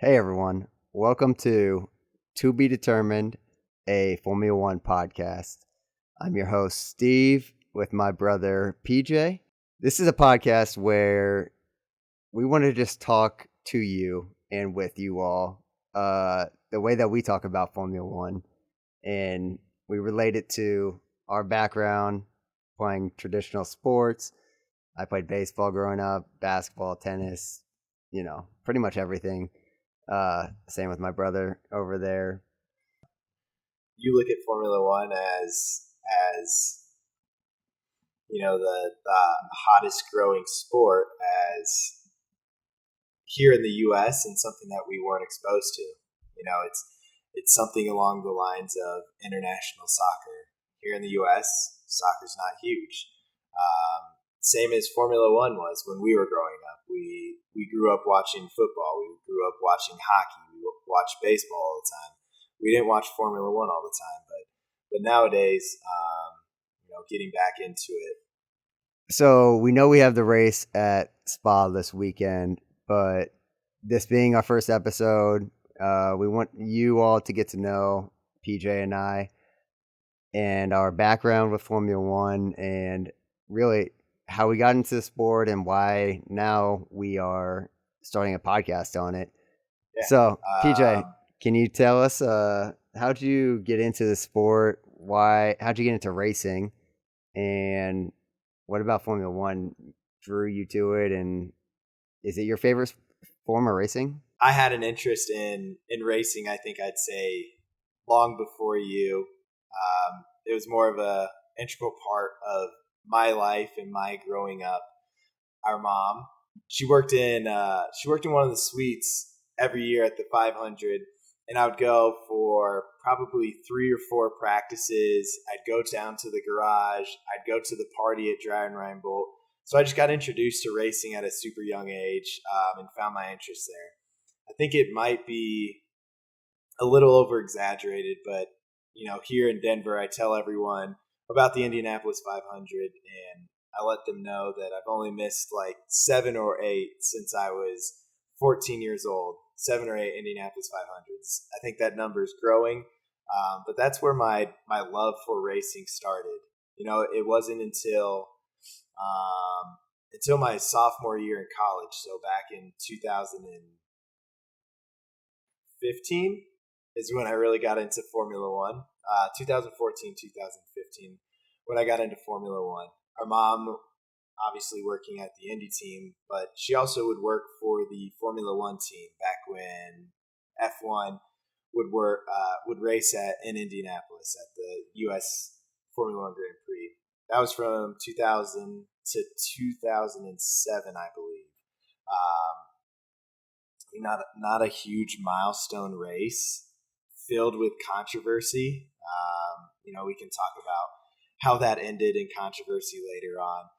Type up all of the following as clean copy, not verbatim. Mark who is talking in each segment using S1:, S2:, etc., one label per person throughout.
S1: Hey everyone, welcome To Be Determined, a Formula One podcast. I'm your host, Steve, with my brother, PJ. This is a podcast where we want to just talk to you and with you all the way that we talk about Formula One. And we relate it to our background playing traditional sports. I played baseball growing up, basketball, tennis, pretty much everything. Same with my brother over there.
S2: You look at Formula One as the hottest growing sport as here in the U.S. and something that we weren't exposed to. It's something along the lines of international soccer. Here in the U.S., soccer's not huge. Same as Formula One was when we were growing up. We grew up watching football. We grew up watching hockey. We watched baseball all the time. We didn't watch Formula One all the time, but nowadays, getting back into it.
S1: So we know we have the race at Spa this weekend, but this being our first episode, we want you all to get to know PJ and I and our background with Formula One and really how we got into the sport and why now we are starting a podcast on it. Yeah. So, PJ, can you tell us how'd you get into the sport? How'd you get into racing? And what about Formula One drew you to it? And is it your favorite form of racing?
S2: I had an interest in racing, I think I'd say, long before you. It was more of a integral part of my life and my growing up. Our mom, she worked in one of the suites every year at the 500, and I would go for probably 3 or 4 practices. I'd go down to the garage. I'd go to the party at Dry and Reinbold. So I just got introduced to racing at a super young age and found my interest there. I think it might be a little over exaggerated, but here in Denver, I tell everyone about the Indianapolis 500, and I let them know that I've only missed like 7 or 8 since I was 14 years old. 7 or 8 Indianapolis 500s. I think that number is growing, but that's where my love for racing started. It wasn't until my sophomore year in college, so back in 2015 is when I really got into Formula One. 2014, 2015, when I got into Formula One. Our mom, obviously working at the Indy team, but she also would work for the Formula One team back when F1 would race in Indianapolis at the U.S. Formula One Grand Prix. That was from 2000 to 2007, I believe. Not a huge milestone race, filled with controversy. We can talk about how that ended in controversy later on.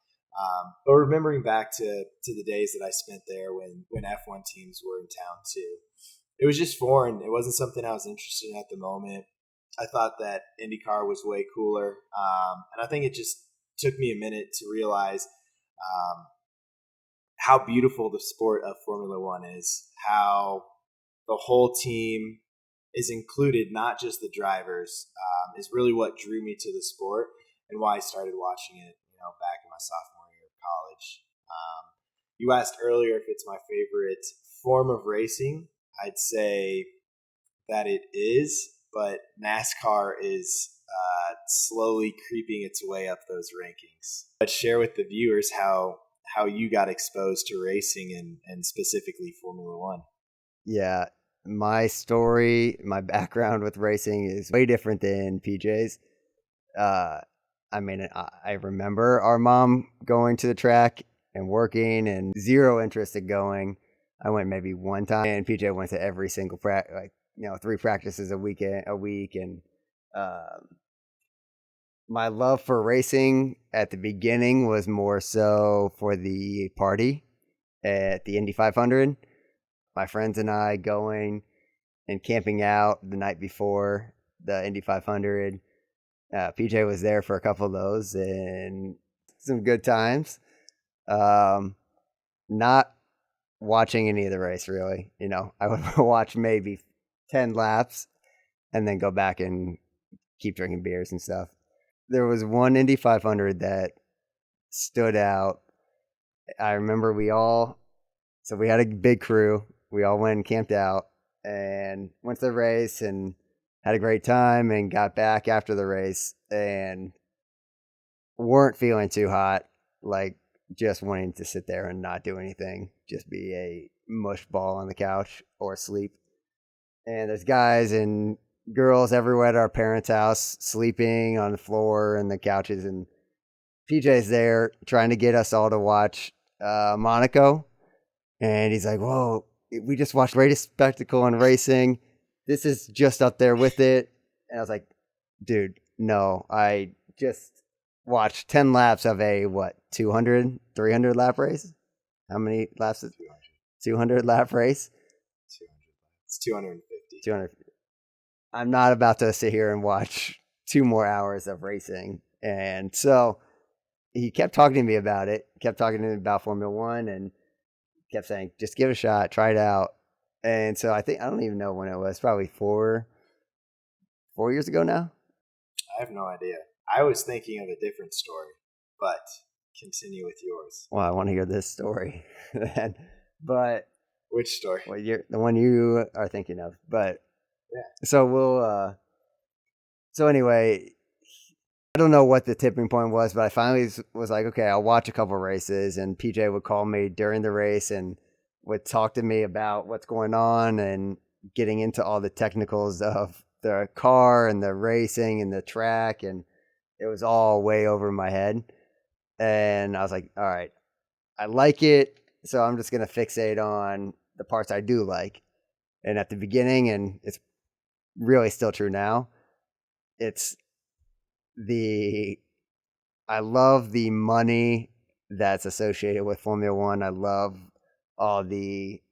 S2: But remembering back to the days that I spent there when F1 teams were in town too, it was just foreign. It wasn't something I was interested in at the moment. I thought that IndyCar was way cooler. And I think it just took me a minute to realize how beautiful the sport of Formula One is, how the whole team is included, not just the drivers, is really what drew me to the sport and why I started watching it, back in my sophomore year of college. You asked earlier if it's my favorite form of racing. I'd say that it is, but NASCAR is slowly creeping its way up those rankings. But share with the viewers how you got exposed to racing and specifically Formula One.
S1: Yeah, my story, my background with racing is way different than PJ's. I remember our mom going to the track and working and zero interest in going. I went maybe one time, and PJ went to every single 3 practices a week. And my love for racing at the beginning was more so for the party at the Indy 500. My friends and I going and camping out the night before the Indy 500. PJ was there for a couple of those and some good times. Not watching any of the race, really. I would watch maybe 10 laps and then go back and keep drinking beers and stuff. There was one Indy 500 that stood out. I remember we had a big crew. We all went and camped out and went to the race and had a great time and got back after the race and weren't feeling too hot, like just wanting to sit there and not do anything, just be a mush ball on the couch or sleep. And there's guys and girls everywhere at our parents' house sleeping on the floor and the couches, and PJ's there trying to get us all to watch Monaco. And he's like, whoa, we just watched greatest spectacle in racing. This is just up there with it. And I was like, dude, no, I just watched 10 laps of a, 200, 300 lap race? How many laps is 200 lap race?
S2: 200. It's 250.
S1: 200. I'm not about to sit here and watch 2 more hours of racing. And so he kept talking to me about it, kept talking to me about Formula One, and kept saying, just give it a shot, try it out. And so I don't even know when it was, probably 4 years ago now.
S2: I have no idea. I was thinking of a different story, but continue with yours.
S1: Well, I want to hear this story then. But
S2: which story?
S1: Well, the one you are thinking of. But
S2: yeah.
S1: So so anyway, I don't know what the tipping point was, but I finally was like, okay, I'll watch a couple races, and PJ would call me during the race and would talk to me about what's going on and getting into all the technicals of the car and the racing and the track, and it was all way over my head. And I was like, all right, I like it, so I'm just going to fixate on the parts I do like. And at the beginning, and it's really still true now, I love the money that's associated with Formula One. I love all the,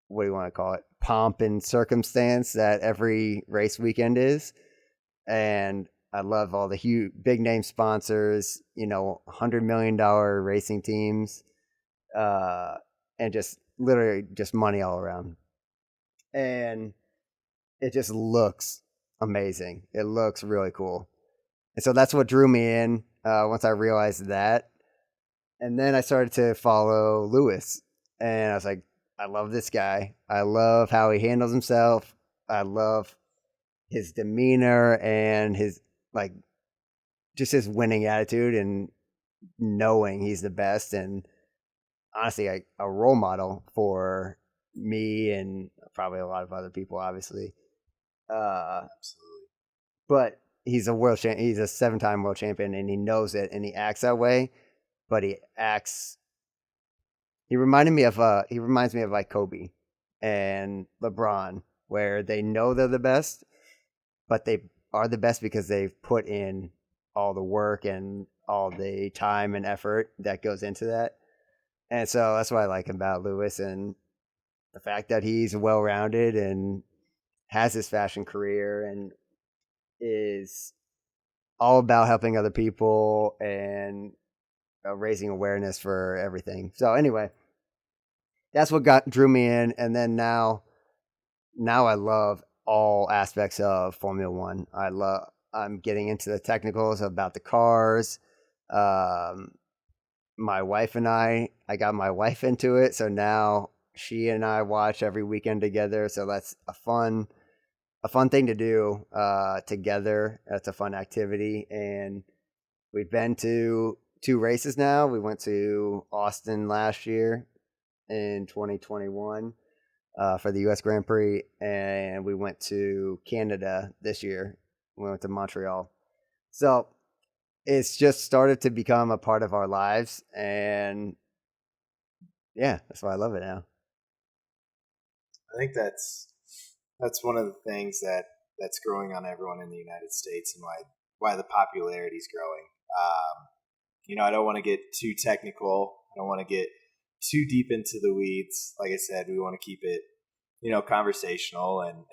S1: what do you want to call it, pomp and circumstance that every race weekend is. And I love all the huge, big name sponsors, $100 million racing teams, and just literally just money all around. And it just looks amazing. It looks really cool. And so that's what drew me in once I realized that. And then I started to follow Lewis. And I was like, I love this guy. I love how he handles himself. I love his demeanor and his, just his winning attitude and knowing he's the best. And honestly, a role model for me and probably a lot of other people, obviously.
S2: Absolutely.
S1: But he's a world champion. He's a 7-time world champion, and he knows it, and he acts that way. But he reminds me of like Kobe and LeBron, where they know they're the best, but they are the best because they've put in all the work and all the time and effort that goes into that. And so that's what I like about Lewis, and the fact that he's well-rounded and has his fashion career and is all about helping other people and raising awareness for everything. So anyway, that's what drew me in. And then now I love all aspects of Formula One. I'm getting into the technicals about the cars. My wife and I got my wife into it, so now she and I watch every weekend together. So that's a fun thing to do together. That's a fun activity, and we've been to 2 races now. We went to Austin last year in 2021 for the U.S. Grand Prix, and we went to Canada this year. We went to Montreal. So it's just started to become a part of our lives, and yeah, that's why I love it now.
S2: I think that's one of the things that's growing on everyone in the United States, and why the popularity is growing. I don't want to get too technical. I don't want to get too deep into the weeds. Like I said, we want to keep it, conversational and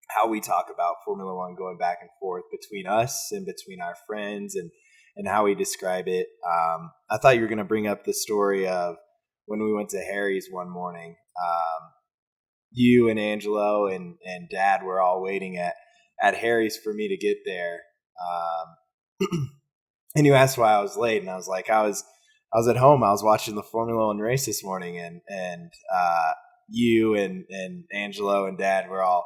S2: how we talk about Formula One going back and forth between us and between our friends and how we describe it. I thought you were going to bring up the story of when we went to Harry's one morning. You and Angelo and Dad were all waiting at Harry's for me to get there. And you asked why I was late, and I was like, I was at home. I was watching the Formula One race this morning, and you and Angelo and Dad were all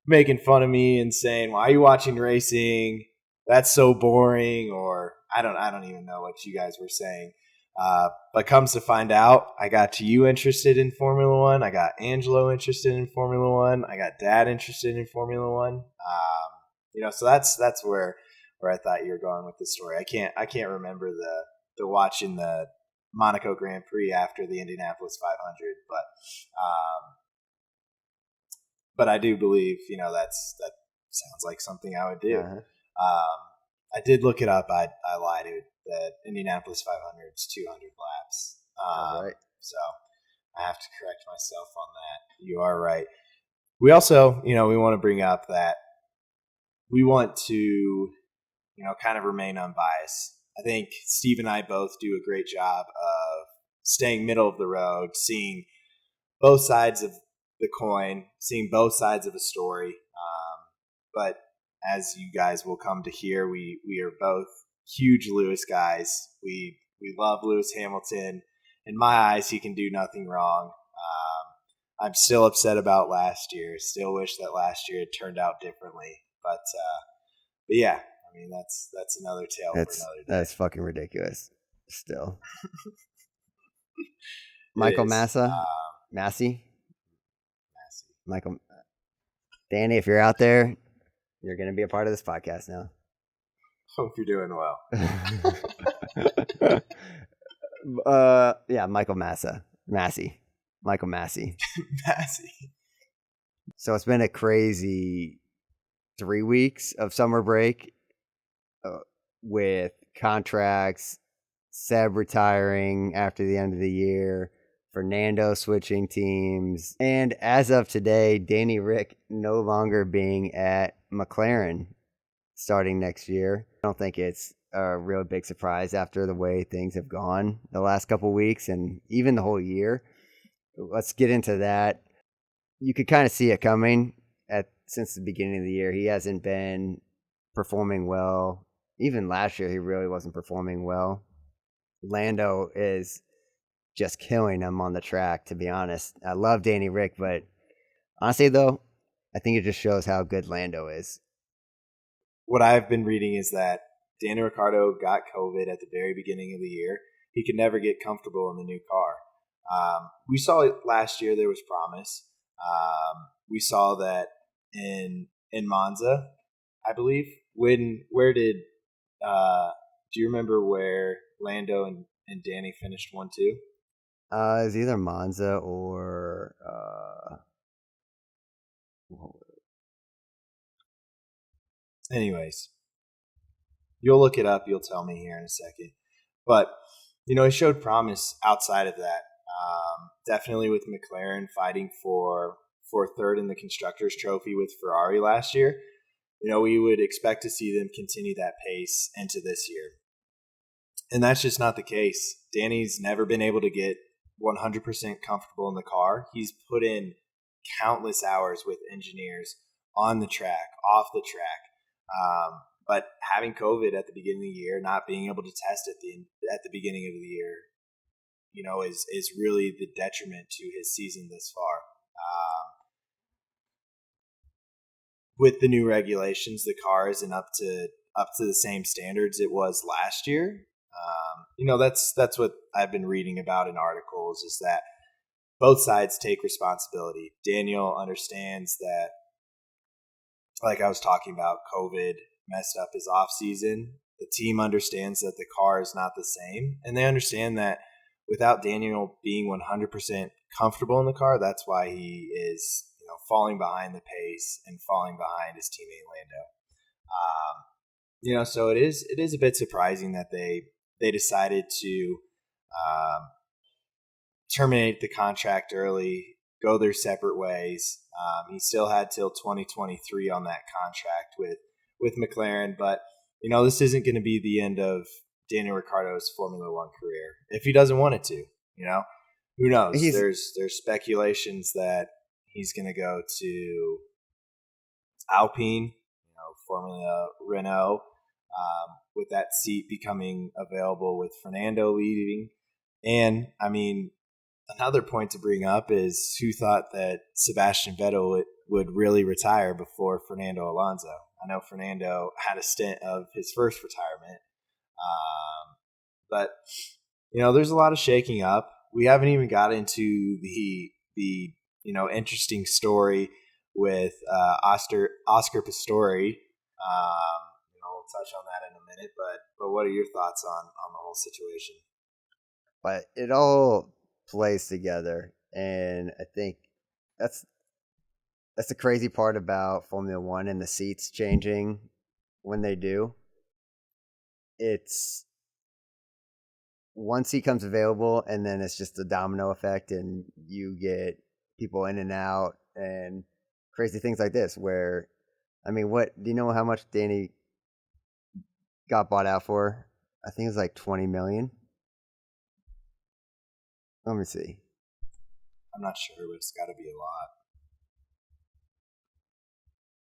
S2: making fun of me and saying, "Why are you watching racing? That's so boring." Or I don't even know what you guys were saying. But comes to find out, I got you interested in Formula One. I got Angelo interested in Formula One. I got Dad interested in Formula One. So that's where I thought you were going with the story. I can't remember the watching the Monaco Grand Prix after the Indianapolis 500, but I do believe that sounds like something I would do.
S1: Uh-huh.
S2: I did look it up. I lied. The Indianapolis 500 is 200 laps.
S1: Right.
S2: So I have to correct myself on that. You are right. We also, we want to bring up that we want to, kind of remain unbiased. I think Steve and I both do a great job of staying middle of the road, seeing both sides of the coin, seeing both sides of a story. But as you guys will come to hear, we are both huge Lewis guys. We love Lewis Hamilton. In my eyes, he can do nothing wrong. I'm still upset about last year. Still wish that last year had turned out differently. But yeah, I mean that's another tale for another day.
S1: That's fucking ridiculous. Still, Michael Massey. Michael, Danny, if you're out there, you're going to be a part of this podcast now.
S2: Hope you're doing well.
S1: Yeah, Michael Massey. Michael Massey.
S2: Massey.
S1: So it's been a crazy 3 weeks of summer break with contracts, Seb retiring after the end of the year, Fernando switching teams, and as of today, Danny Rick no longer being at McLaren starting next year. I don't think it's a real big surprise after the way things have gone the last couple weeks and even the whole year. Let's get into that. You could kind of see it coming since the beginning of the year. He hasn't been performing well. Even last year, he really wasn't performing well. Lando is just killing him on the track, to be honest. I love Danny Rick, but honestly, though, I think it just shows how good Lando is.
S2: What I've been reading is that Daniel Ricciardo got COVID at the very beginning of the year. He could never get comfortable in the new car. We saw it last year. There was promise. We saw that in Monza, I believe. Where did do you remember where Lando and Danny finished 1-2?
S1: It's either Monza or
S2: anyways, you'll look it up. You'll tell me here in a second. But it showed promise outside of that. Definitely with McLaren fighting for third in the Constructors' Trophy with Ferrari last year. We would expect to see them continue that pace into this year. And that's just not the case. Danny's never been able to get 100% comfortable in the car. He's put in countless hours with engineers on the track, off the track. But having COVID at the beginning of the year, not being able to test at the beginning of the year, is really the detriment to his season this far. With the new regulations, the car isn't up to the same standards it was last year. That's what I've been reading about in articles, is that both sides take responsibility. Daniel understands that, like I was talking about, COVID messed up his off season. The team understands that the car is not the same, and they understand that without Daniel being 100% comfortable in the car, that's why he is falling behind the pace and falling behind his teammate Lando. So it is a bit surprising that they decided to terminate the contract early, go their separate ways. He still had till 2023 on that contract with McLaren, but this isn't going to be the end of Daniel Ricciardo's Formula One career if he doesn't want it to. who knows?
S1: He's
S2: There's speculations that he's going to go to Alpine, Formula Renault, with that seat becoming available with Fernando leaving. And I mean, another point to bring up is who thought that Sebastian Vettel would really retire before Fernando Alonso. I know Fernando had a stint of his first retirement, but there's a lot of shaking up. We haven't even got into the interesting story with Oscar Pistori. We'll touch on that in a minute, but what are your thoughts on the whole situation?
S1: But it all plays together, and I think that's the crazy part about Formula One and the seats changing when they do. It's one seat comes available, and then it's just a domino effect, and you get people in and out, and crazy things like this. Where, I mean, what do you know how much Danny got bought out for? I think it was like $20 million. Let me see.
S2: I'm not sure, but it's got to be a lot.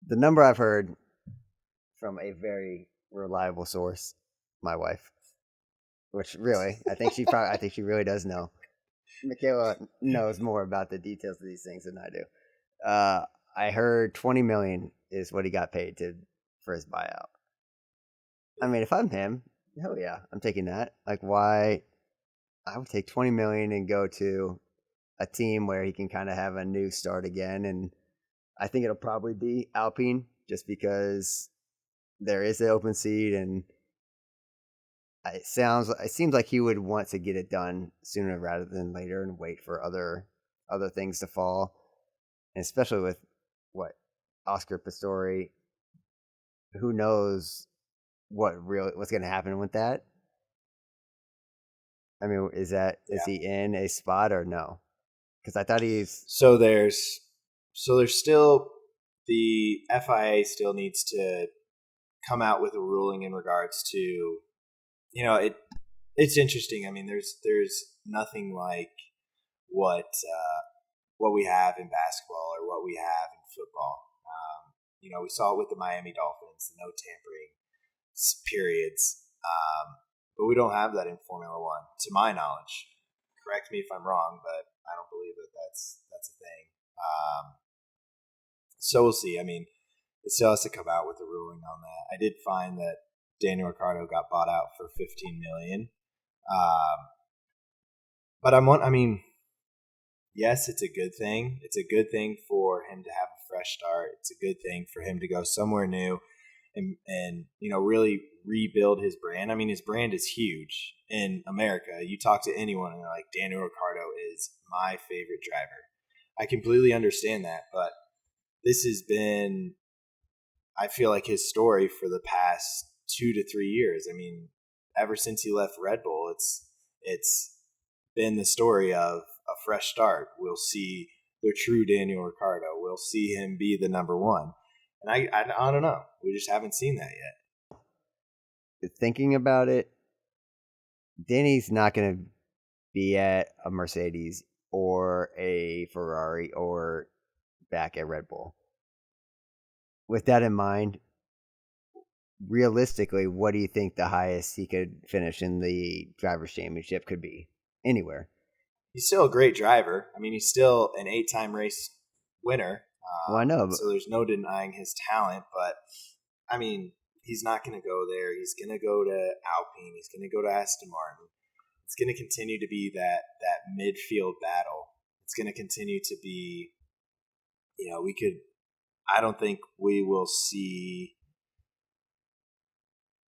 S1: The number I've heard from a very reliable source, my wife, which really, I think she really does know. Michaela knows more about the details of these things than I do. I heard $20 million is what he got paid for his buyout. I mean, if I'm him, hell yeah, I'm taking that. Like, why? I would take $20 million and go to a team where he can kind of have a new start again. And I think it'll probably be Alpine, just because there is the open seat, and it seems like he would want to get it done sooner rather than later and wait for other things to fall. And especially with Oscar Pistori, who knows what's going to happen with that? I mean, is he in a spot or no? Because I thought he's
S2: so there's still the FIA still needs to come out with a ruling in regards to it's interesting. I mean, there's nothing like what we have in basketball or what we have in football. We saw it with the Miami Dolphins, the no tampering periods. But we don't have that in Formula One, to my knowledge. Correct me if I'm wrong, but I don't believe that that's a thing. So we'll see. I mean, it still has to come out with a ruling on that. I did find that Daniel Ricciardo got bought out for $15 million. But yes, it's a good thing. It's a good thing for him to have a fresh start. It's a good thing for him to go somewhere new and really rebuild his brand. I mean, his brand is huge in America. You talk to anyone and they're like, Daniel Ricciardo is my favorite driver. I completely understand that, but this has been, I feel like, his story for the past 2 to 3 years. I mean, ever since he left Red Bull, it's been the story of a fresh start. We'll see the true Daniel Ricciardo. We'll see him be the number one. And I don't know. We just haven't seen that yet.
S1: Thinking about it, Danny's not going to be at a Mercedes or a Ferrari or back at Red Bull. With that in mind, realistically, what do you think the highest he could finish in the Drivers' Championship could be? Anywhere.
S2: He's still a great driver. I mean, he's still an 8-time race winner.
S1: Well, I know.
S2: So there's no denying his talent, but I mean, he's not going to go there. He's going to go to Alpine. He's going to go to Aston Martin. It's going to continue to be that midfield battle. It's going to continue to be, I don't think we will see,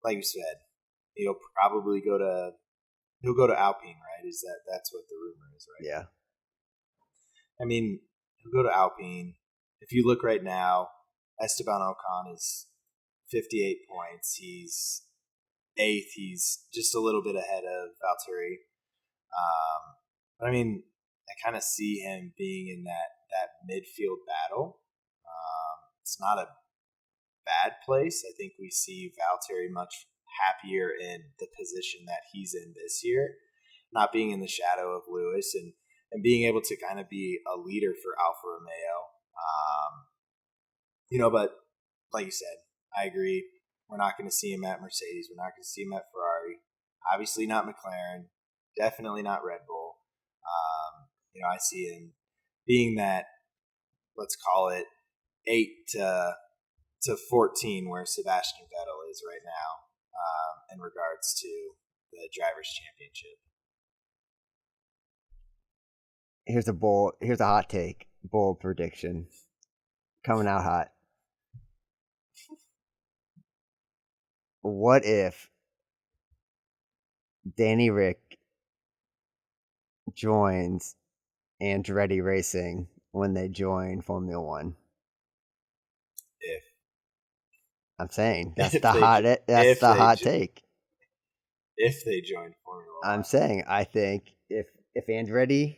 S2: like you said, he'll go to Alpine, right? That's what the rumor is, right?
S1: Yeah.
S2: I mean, he'll go to Alpine. If you look right now, Esteban Ocon is 58 points. He's 8th. He's just a little bit ahead of Valtteri. But I mean, I kind of see him being in that midfield battle. It's not a bad place. I think we see Valtteri much happier in the position that he's in this year, not being in the shadow of Lewis. and being able to kind of be a leader for Alfa Romeo. But like you said, I agree. We're not going to see him at Mercedes. We're not going to see him at Ferrari. Obviously not McLaren. Definitely not Red Bull. I see him being that, let's call it 8 to 14, where Sebastian Vettel is right now, in regards to the Drivers' Championship.
S1: Here's a hot take, bold prediction, coming out hot. What if Danny Rick joins Andretti Racing when they join Formula One?
S2: If
S1: I'm saying that's the hot take.
S2: If they join Formula One,
S1: I'm saying I think if Andretti,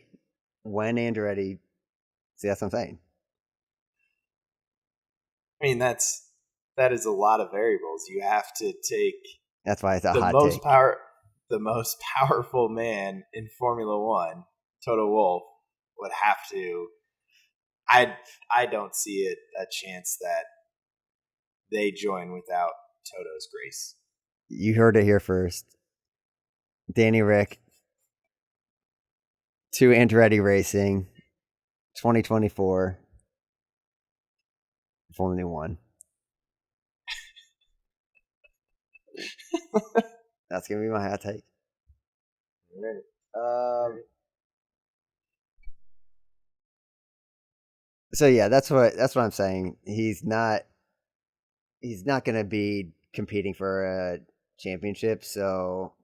S1: when Andretti, see, that's what I'm saying.
S2: I mean, that is a lot of variables. You have to take.
S1: That's why it's a hot take.
S2: The most powerful man in Formula One, Toto Wolff, would have to. I don't see a chance that they join without Toto's grace.
S1: You heard it here first. Danny Rick to Andretti Racing, 2024, Formula One. That's gonna be my hot take.
S2: All right.
S1: So yeah, that's what I'm saying. He's not gonna be competing for a championship. So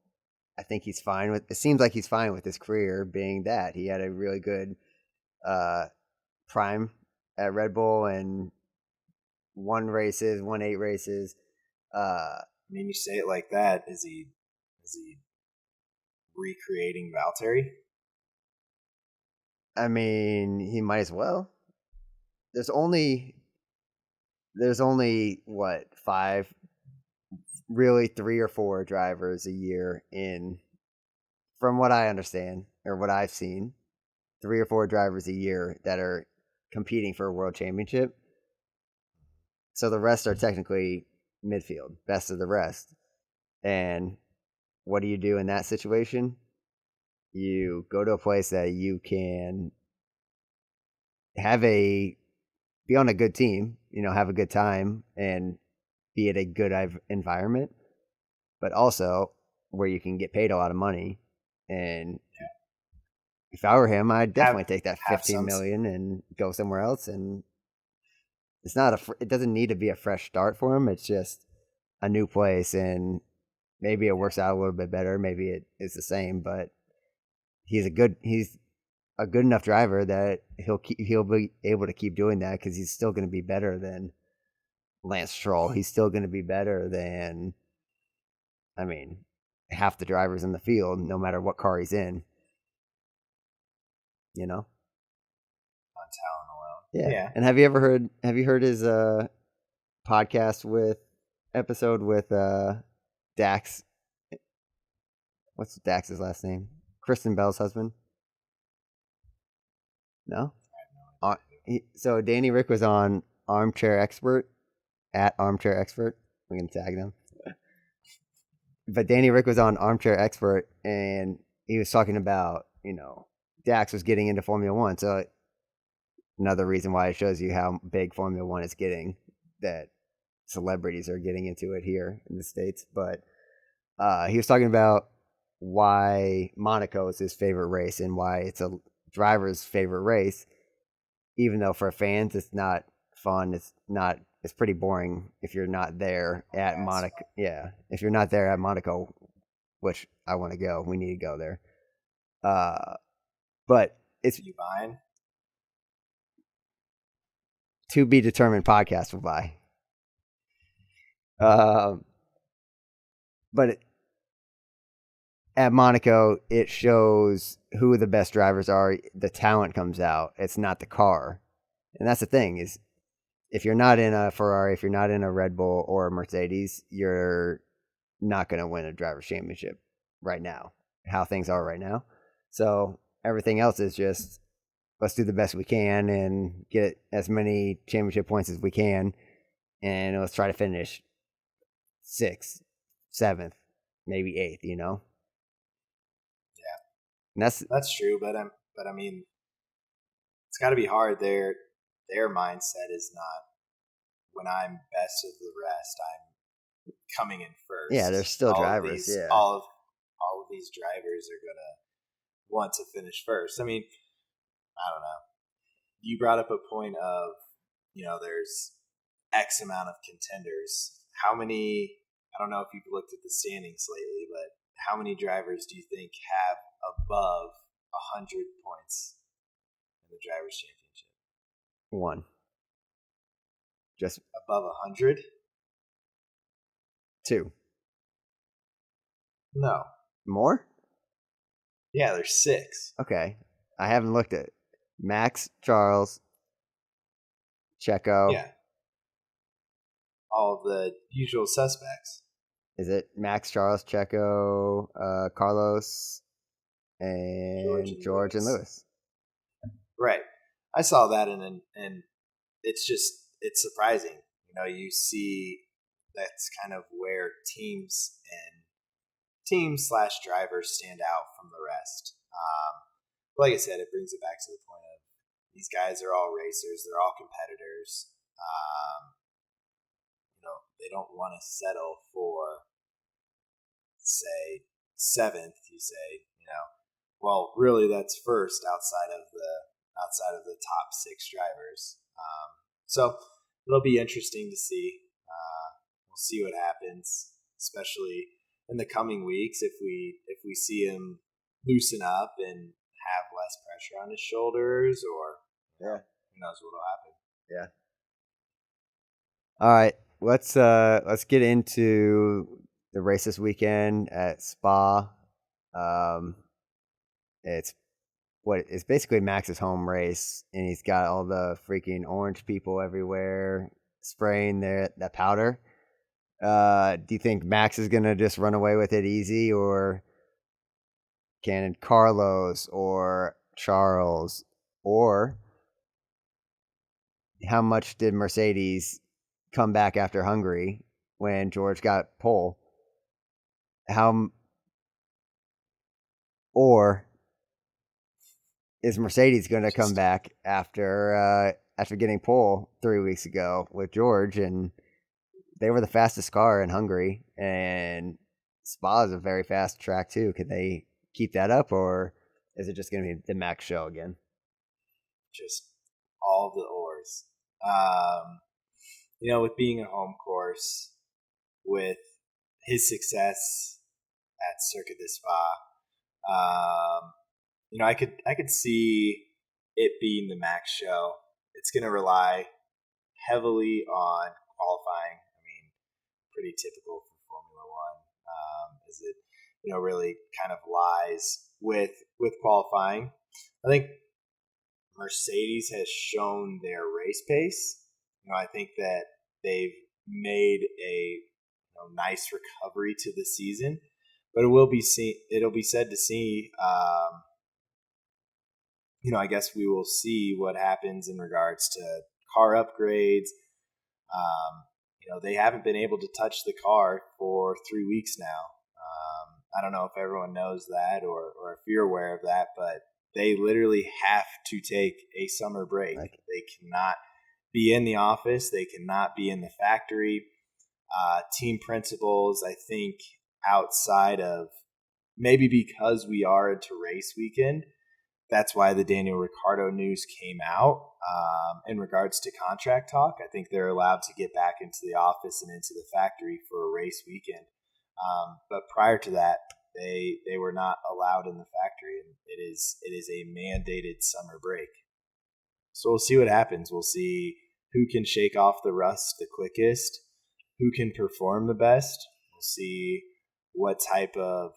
S1: I think he's fine with. It seems like he's fine with his career, being that he had a really good prime at Red Bull and won 8 races.
S2: I mean, you say it like that. Is he recreating Valtteri?
S1: I mean, he might as well. There's only what, 5, really 3 or 4 drivers a year in, from what I understand or what I've seen, 3 or 4 drivers a year that are competing for a world championship. So the rest are technically midfield, best of the rest. And what do you do in that situation? You go to a place that you can be on a good team, have a good time and be at a good environment, but also where you can get paid a lot of money. And if I were him, I'd definitely take that 15 million and go somewhere else. And it's not it doesn't need to be a fresh start for him. It's just a new place, and maybe it works out a little bit better. Maybe it is the same, but he's a good enough driver that he'll be able to keep doing that, because he's still going to be better than Lance Stroll. He's still going to be better than, I mean, half the drivers in the field, no matter what car he's in. On
S2: talent alone.
S1: Yeah. And have you heard his podcast episode with Dax? What's Dax's last name? Kristen Bell's husband? No? So Danny Rick was on Armchair Expert, at Armchair Expert. We can tag them. But Danny Rick was on Armchair Expert, and he was talking about, Dax was getting into Formula One. So another reason why it shows you how big Formula One is getting, that celebrities are getting into it here in the States. But he was talking about why Monaco is his favorite race and why it's a driver's favorite race, even though for fans it's not fun. It's pretty boring if you're not there at Monaco. Yeah, if you're not there at Monaco, which I want to go. We need to go there. But it's
S2: you buying?
S1: To be determined. Podcast will buy. But at Monaco, it shows who the best drivers are. The talent comes out. It's not the car. And that's the thing, is if you're not in a Ferrari, if you're not in a Red Bull or a Mercedes, you're not going to win a driver's championship right now, how things are right now. So everything else is just let's do the best we can and get as many championship points as we can, and let's try to finish 6th, 7th, maybe 8th.
S2: Yeah,
S1: And
S2: that's true. But I mean, it's got to be hard. Their mindset is not when I'm best of the rest, I'm coming in first.
S1: Yeah, there's still drivers.
S2: All of these drivers are gonna want to finish first. I mean, I don't know. You brought up a point of, there's X amount of contenders. How many? I don't know if you've looked at the standings lately, but how many drivers do you think have above 100 points in the drivers' championship?
S1: 1. Just
S2: above 100?
S1: 2.
S2: No.
S1: More?
S2: Yeah, there's 6.
S1: Okay. I haven't looked at it. Max, Charles, Checo.
S2: Yeah. All of the usual suspects.
S1: Is it Max, Charles, Checo, Carlos, and George and Lewis?
S2: Right. I saw that, and it's surprising. You see that's kind of where teams / drivers stand out from the rest. Like I said, it brings it back to the point of these guys are all racers. They're all competitors. They don't want to settle for, say, 7th. You say, well, really, that's first outside of the top 6 drivers. So it'll be interesting to see. We'll see what happens, especially in the coming weeks. If we see him loosen up and have less pressure on his shoulders, or who knows what'll happen.
S1: Yeah. All right, let's get into the race this weekend at Spa. It's basically Max's home race, and he's got all the freaking orange people everywhere spraying that powder. Do you think Max is gonna just run away with it easy, or can Carlos or Charles, or how much did Mercedes come back after Hungary when George got pole? Or is Mercedes going to come back after getting pole 3 weeks ago with George, and they were the fastest car in Hungary, and Spa is a very fast track too. Could they keep that up, or is it just going to be the Max show again?
S2: Just all of the oars. With being a home course, with his success at Circuit de Spa, I could see it being the Max show. It's going to rely heavily on qualifying. I mean, pretty typical for Formula One, as it really kind of lies with qualifying. I think Mercedes has shown their race pace. I think that they've made a nice recovery to the season, but it'll be sad to see. I guess we will see what happens in regards to car upgrades. They haven't been able to touch the car for 3 weeks now. I don't know if everyone knows that or if you're aware of that, but they literally have to take a summer break. They cannot be in the office. They cannot be in the factory. Team principals, I think, outside of maybe because we are into race weekend, that's why the Daniel Ricciardo news came out in regards to contract talk. I think they're allowed to get back into the office and into the factory for a race weekend. But prior to that, they were not allowed in the factory, and it is a mandated summer break. So we'll see what happens. We'll see who can shake off the rust the quickest, who can perform the best. We'll see what type of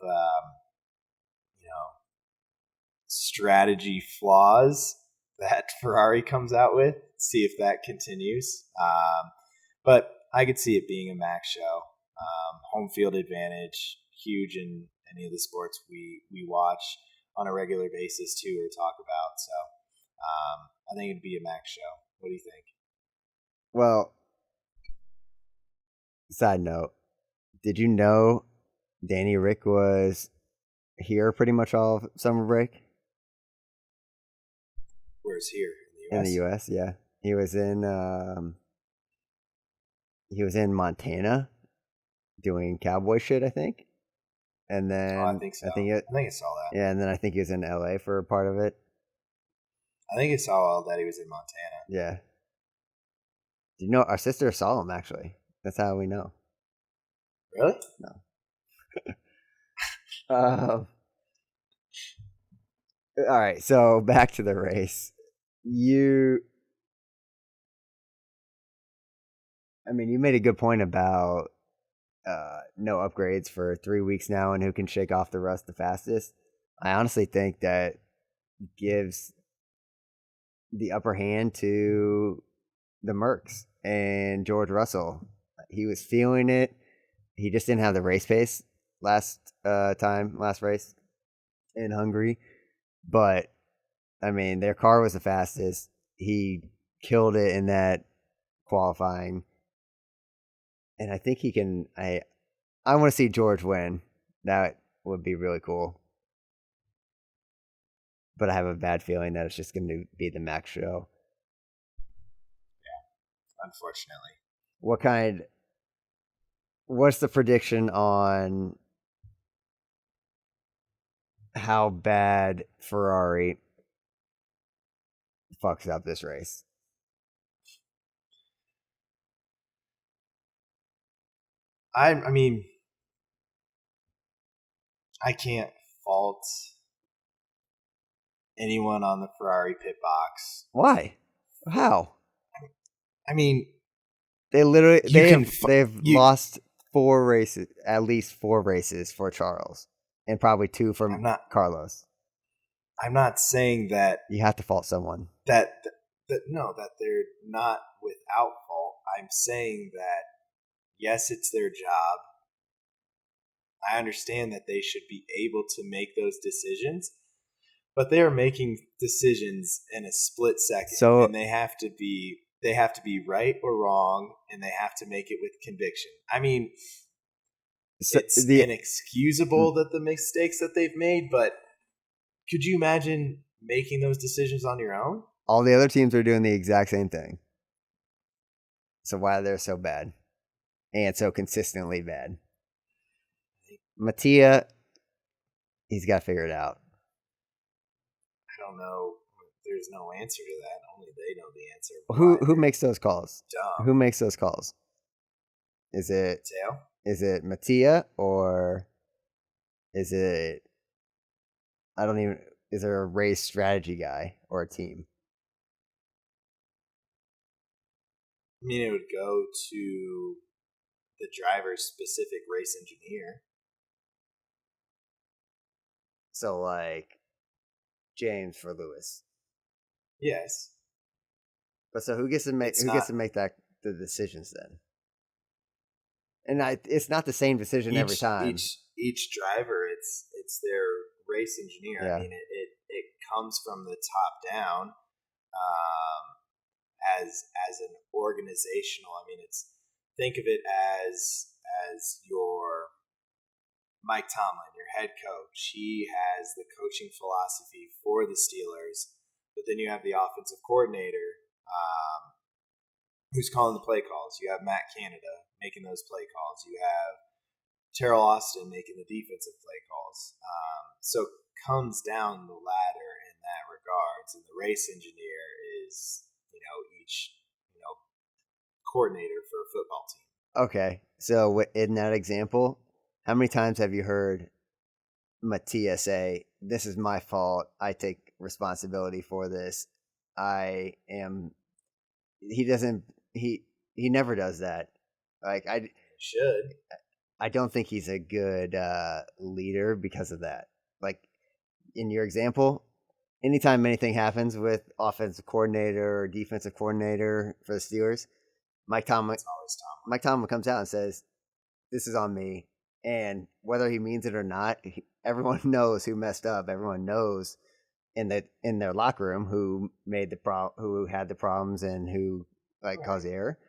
S2: strategy flaws that Ferrari comes out with. See if that continues. But I could see it being a Max show. Home field advantage, huge in any of the sports we watch. on a regular basis too, or talk about. So I think it'd be a Max show. What do you think?
S1: Well, side note, did you know Danny Rick was here pretty much all of summer break?
S2: Where's here
S1: in the U.S.? Yeah, he was in Montana doing cowboy shit, I think. And then
S2: I think so. I think I saw that.
S1: Yeah, and then I think he was in L.A. for part of it.
S2: I think I saw that he was in Montana.
S1: Yeah. You know, our sister saw him, actually. That's how we know.
S2: Really?
S1: No. All right, so back to the race. You made a good point about no upgrades for 3 weeks now and who can shake off the rust the fastest. I honestly think that gives the upper hand to the Mercs and George Russell. He was feeling it. He just didn't have the race pace last race in Hungary. But, their car was the fastest. He killed it in that qualifying. And I think he can... I want to see George win. That would be really cool. But I have a bad feeling that it's just going to be the Max show.
S2: Yeah, unfortunately.
S1: What's the prediction on how bad Ferrari fucks up this race?
S2: I can't fault anyone on the Ferrari pit box.
S1: Why? How?
S2: They literally
S1: they've lost 4 races, at least 4 races for Charles, and probably 2 from Carlos.
S2: I'm not saying that
S1: you have to fault someone.
S2: That they're not without fault. I'm saying that yes, it's their job. I understand that they should be able to make those decisions, but they are making decisions in a split second, and they have to be right or wrong, and they have to make it with conviction. It's inexcusable that the mistakes that they've made, but could you imagine making those decisions on your own?
S1: All the other teams are doing the exact same thing. So why they're so bad and so consistently bad? Mattia, he's got to figure it out.
S2: I don't know. There's no answer to that. Only they know the answer.
S1: Who makes those calls?
S2: Dumb.
S1: Who makes those calls? Is it
S2: Mateo?
S1: Is it Mattia or is it? I don't even. Is there a race strategy guy or a team?
S2: It would go to the driver's specific race engineer.
S1: So, like, James for Lewis.
S2: Yes.
S1: But so who gets to make the decisions then? And it's not the same decision every time.
S2: Each driver, it's their race engineer.
S1: Yeah.
S2: It comes from the top down. As an organizational, think of it as your Mike Tomlin, your head coach. He has the coaching philosophy for the Steelers, but then you have the offensive coordinator who's calling the play calls. You have Matt Canada making those play calls. You have Terrell Austin making the defensive play calls. So it comes down the ladder in that regards, and the race engineer is each coordinator for a football team.
S1: Okay, so in that example, how many times have you heard Mattia say, "This is my fault. I take responsibility for this. He doesn't. He never does that. Like
S2: should.
S1: I don't think he's a good leader because of that. Like in your example, anytime anything happens with offensive coordinator or defensive coordinator for the Steelers, Mike Tomlin comes out and says, "This is on me," And whether he means it or not, everyone knows who messed up. Everyone knows in their locker room who who had the problems and who like caused the error.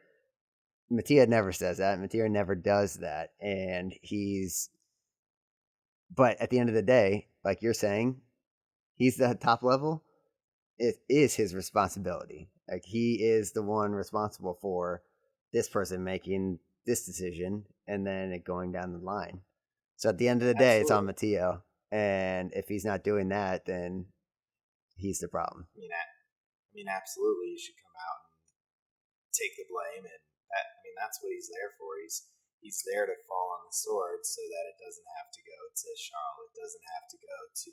S1: Mattia never says that. Mattia never does that, and But at the end of the day, like you're saying, he's the top level. It is his responsibility. Like he is the one responsible for this person making this decision and then it going down the line. So at the end of the day, It's on Mattia, and if he's not doing that, then he's the problem.
S2: I mean, absolutely, you should come out and take the blame, and that's what he's there for. He's there to fall on the sword so that it doesn't have to go to Charles. It doesn't have to go to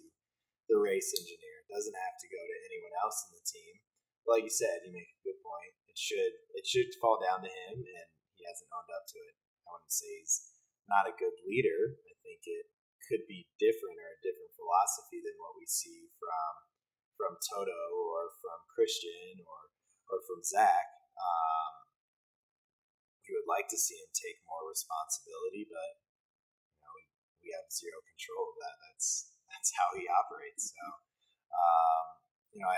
S2: the race engineer. It doesn't have to go to anyone else in the team. Like you said, you make a good point. It should fall down to him, and he hasn't owned up to it. I wouldn't say he's not a good leader. I think it could be different or a different philosophy than what we see from Toto or from Christian or from Zach. We would like to see him take more responsibility, but we have zero control of that. That's how he operates. So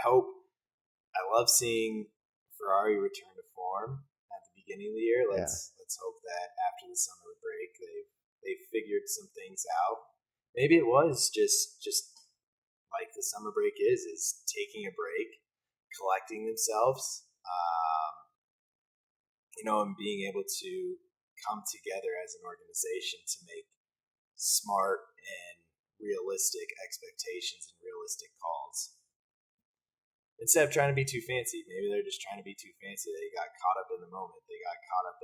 S2: I love seeing Ferrari return to form at the beginning of the year. Let's hope that after the summer break they figured some things out. Maybe it was just like the summer break is taking a break, collecting themselves, and being able to come together as an organization to make smart and realistic expectations and realistic calls. Instead of trying to be too fancy, maybe they're just trying to be too fancy. They got caught up in the moment. They got caught up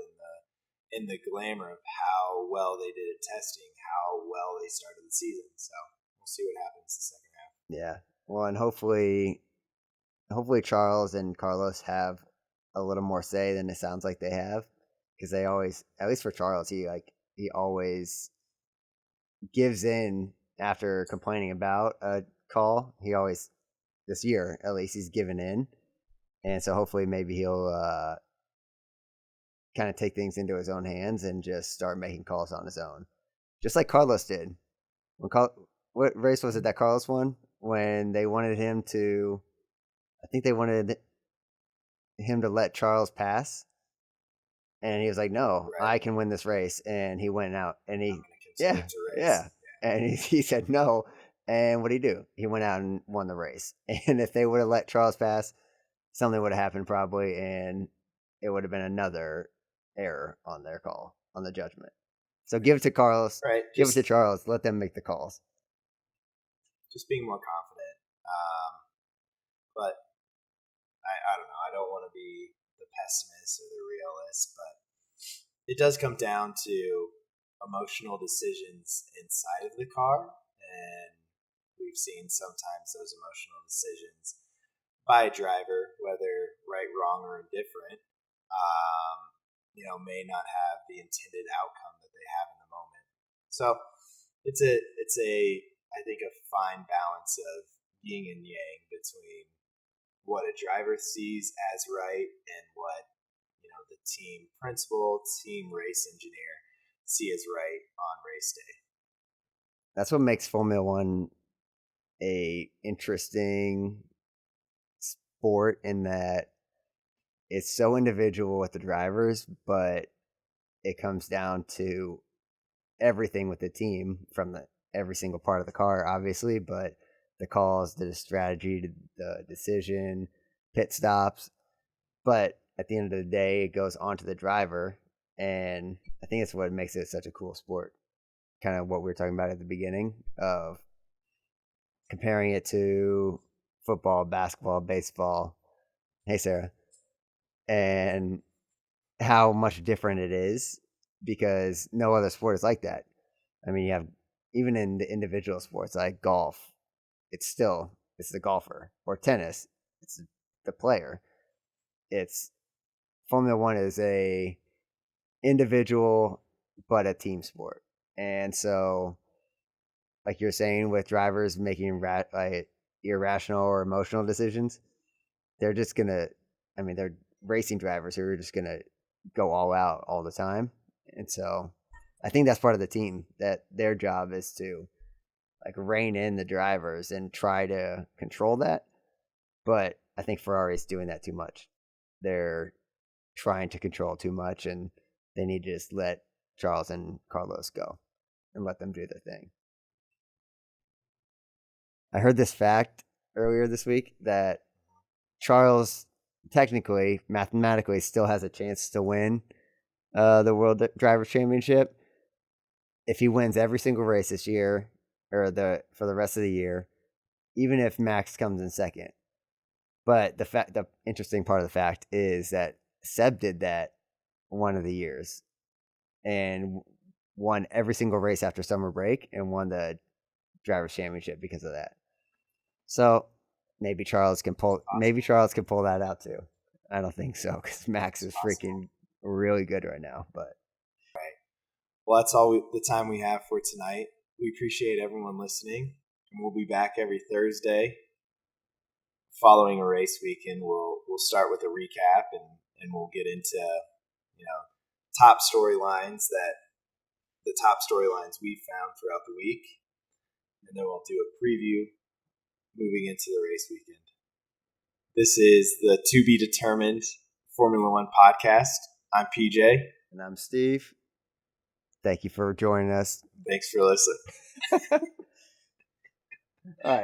S2: in the glamour of how well they did at testing, how well they started the season. So we'll see what happens the second half.
S1: Yeah. Well, and hopefully Charles and Carlos have a little more say than it sounds like they have, because they always, at least for Charles, he always gives in after complaining about a call. He always, this year at least, he's given in, and so hopefully maybe he'll kind of take things into his own hands and just start making calls on his own, just like Carlos did. What race was it that Carlos won when they wanted him to? I think they wanted him to let Charles pass, and he was like, "No, right. I can win this race." And he went out and and he said no. And what did he do? He went out and won the race. And if they would have let Charles pass, something would have happened probably, and it would have been another error on their call, on the judgment. So give it to Carlos. Right. Give it to Charles. Let them make the calls.
S2: Just being more confident. But I don't know. I don't want to be the pessimist or the realist, but it does come down to emotional decisions inside of the car, and we've seen sometimes those emotional decisions by a driver, whether right, wrong, or indifferent, may not have the intended outcome that they have in the moment. So it's I think a fine balance of yin and yang between what a driver sees as right and what the team principal, team race engineer see as right on race day.
S1: That's what makes Formula One a interesting sport, in that it's so individual with the drivers, but it comes down to everything with the team, from every single part of the car, obviously, but the calls, the strategy, the decision, pit stops. But at the end of the day, it goes on to the driver, and I think it's what makes it such a cool sport. Kind of what we were talking about at the beginning, of comparing it to football, basketball, baseball. Hey, Sarah. And how much different it is, because no other sport is like that. I mean, you have, even in the individual sports like golf, it's the golfer, or tennis, it's the player. It's Formula One is a individual but a team sport, and so, like you're saying, with drivers making irrational or emotional decisions, they're just gonna. I mean, they're racing drivers who are just gonna go all out all the time, and so I think that's part of the team, that their job is to like rein in the drivers and try to control that. But I think Ferrari's doing that too much. They're trying to control too much, and they need to just let Charles and Carlos go and let them do their thing. I heard this fact earlier this week that Charles technically, mathematically, still has a chance to win the World Drivers' Championship if he wins every single race this year or for the rest of the year, even if Max comes in second. But the interesting part of the fact is that Seb did that one of the years and won every single race after summer break and won the Drivers' Championship because of that. So maybe Charles can pull that out too. I don't think so because Max is freaking really good right now. But
S2: right. Well, that's all the time we have for tonight. We appreciate everyone listening, and we'll be back every Thursday following a race weekend. We'll start with a recap and we'll get into top storylines we found throughout the week, and then we'll do a preview moving into the race weekend. This is the To Be Determined Formula One podcast. I'm PJ.
S1: And I'm Steve. Thank you for joining us.
S2: Thanks for listening.
S1: All right.